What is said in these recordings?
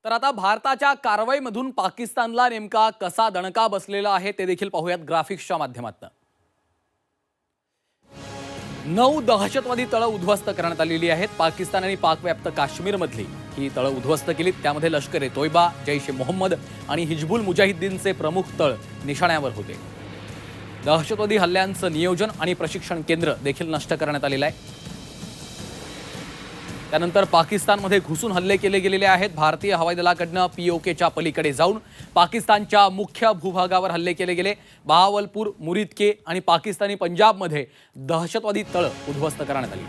तर आता भारताच्या कारवाईमधून पाकिस्तानला नेमका कसा दणका बसलेला आहे ते देखील पाहूयात ग्राफिक्सच्या माध्यमातून। 9 दहशतवादी तळ उद्ध्वस्त करण्यात आलेली आहेत। पाकिस्तान आणि पाकव्याप्त काश्मीरमधली ही तळ उद्ध्वस्त केली। त्यामध्ये लष्कर-ए-तोयबा, जैश-ए-मोहम्मद आणि हिजबुल मुजाहिद्दीनचे प्रमुख तळ निशाण्यावर होते। दहशतवादी हल्ल्यांचं नियोजन आणि प्रशिक्षण केंद्र देखील नष्ट करण्यात आलेलं आहे। त्यानंतर पाकिस्तानमध्ये घुसून हल्ले केले गेलेले आहेत। भारतीय हवाई दलाकडनं पीओकेच्या पलीकडे जाऊन पाकिस्तानच्या मुख्य भूभागावर हल्ले केले गेले। बहावलपूर, मुरीदके आणि पाकिस्तानी पंजाबमध्ये दहशतवादी तळ उद्ध्वस्त करण्यात आली।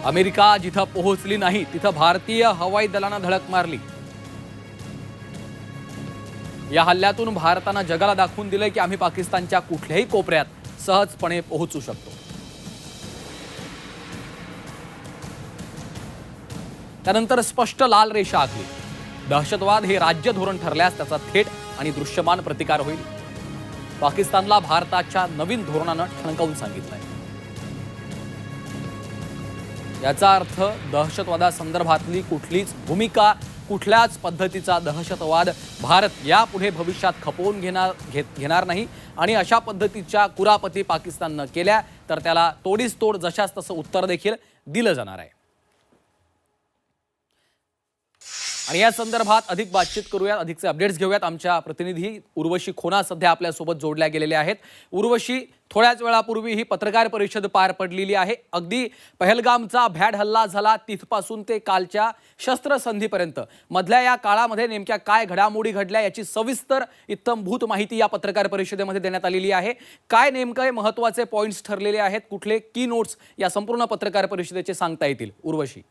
अमेरिका जिथं पोहोचली नाही तिथं भारतीय हवाई दलानं धडक मारली। या हल्ल्यातून भारतानं जगाला दाखवून दिले की आम्ही पाकिस्तानच्या कुठल्याही कोपऱ्यात सहजपणे पोहोचू शकतो। त्यानंतर स्पष्ट लाल रेषा आखली। दहशतवाद हे राज्य धोरण ठरल्यास त्याचा थेट आणि दृश्यमान प्रतिकार होईल। पाकिस्तानला भारताच्या नवीन धोरणानं ठणकावून सांगितलंय। याचा अर्थ दहशतवादासंदर्भातली कुठलीच भूमिका, कुठल्याच पद्धतीचा दहशतवाद भारत यापुढे भविष्यात खपवून घेणार नाही आणि अशा पद्धतीच्या कुरापती पाकिस्ताननं केल्या तर त्याला तोडीस तोड जशास तसं उत्तर देखील दिलं जाणार आहे। आणि या संदर्भात अधिक बातचीत करूयात, अधिकचे अपडेट्स घेऊयात। आमच्या प्रतिनिधी उर्वशी खोना सध्या आपल्या सोबत जोडल्या गेलेल्या आहेत। उर्वशी, थोड्याच वेळापूर्वी ही पत्रकार परिषद पार पडलेली आहे। अगदी पहलगामचा भ्याड हल्ला झाला तिथपासून ते कालच्या शस्त्रसंधीपर्यंत मधल्या या काळामध्ये नेमक्या काय घडामोडी घडल्या याची सविस्तर इत्थंभूत माहिती या पत्रकार परिषदेमध्ये देण्यात आलेली आहे। काय नेमके महत्त्वाचे पॉइंट्स ठरलेले आहेत, कुठले की नोट्स या संपूर्ण पत्रकार परिषदेचे सांगता येतील उर्वशी?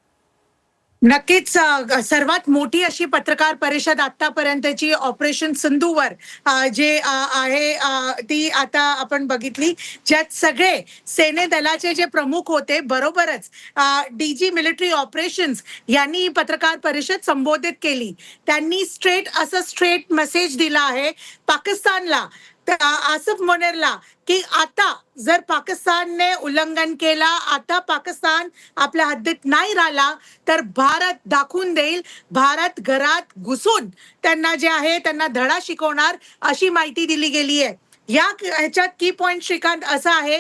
नक्कीच सर्वात मोठी अशी पत्रकार परिषद आतापर्यंतची ऑपरेशन सिंधूवर जे आहे ती आता आपण बघितली, ज्यात सगळे सेने दलाचे जे प्रमुख होते बरोबरच डीजी मिलिटरी ऑपरेशन्स यांनी ही पत्रकार परिषद संबोधित केली। त्यांनी स्ट्रेट मेसेज दिला आहे पाकिस्तानला, आसिफ मुनीरला, की आता जर पाकिस्तानने उल्लंघन केला, आता पाकिस्तान आपल्या हद्दीत नाही राहिला तर भारत दाखवून देईल, भारत घरात घुसून त्यांना जे आहे त्यांना धडा शिकवणार अशी माहिती दिली गेली आहे। या ह्याच्यात की पॉइंट श्रीकांत असा आहे,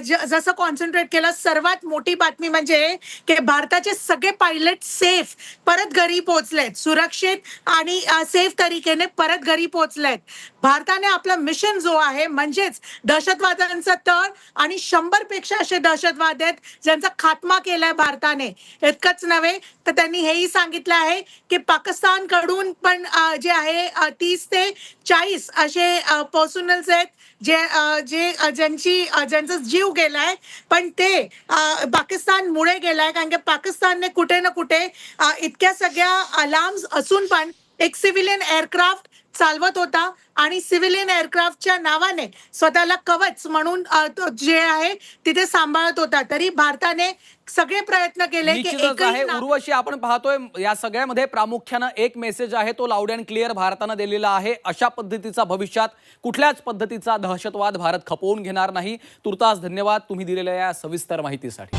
जसं कॉन्सन्ट्रेट केलं, सर्वात मोठी बातमी म्हणजे की भारताचे सगळे पायलट सेफ परत घरी पोहोचलेत, सुरक्षित आणि सेफ तरीकेने परत घरी पोहोचलेत। भारताने आपला मिशन जो आहे म्हणजेच दहशतवाद्यांचा तळ आणि 100 पेक्षा असे दहशतवादी आहेत ज्यांचा खात्मा केलाय भारताने। इतकंच नव्हे तर त्यांनी हेही सांगितलं आहे की पाकिस्तानकडून पण जे आहे 30 ते 40 असे पर्सनल्स आहेत ज्यांचा जीव गेलाय, पण ते पाकिस्तानमुळे गेलाय, कारण की पाकिस्तानने कुठे ना कुठे इतक्या सगळ्या अलार्म्स असून पण एक सिव्हिलियन एअरक्राफ्ट चालवत होता आणि सिव्हिलियन एअरक्राफ्टच्या नावाने स्वतःला कवच म्हणून जे आहे तिथे सांभाळत होता। तरी भारताने सगळे प्रयत्न केले की उर्वशी, आपण पाहतोय या सगळ्यामध्ये प्रामुख्याने एक मेसेज आहे, तो लाऊड अँड क्लिअर भारताने दिलेला आहे। अशा पद्धतीचा भविष्यात कुठल्याच पद्धतीचा दहशतवाद भारत खपवून घेणार नाही। तुर्तास धन्यवाद तुम्ही दिलेल्या या सविस्तर माहितीसाठी।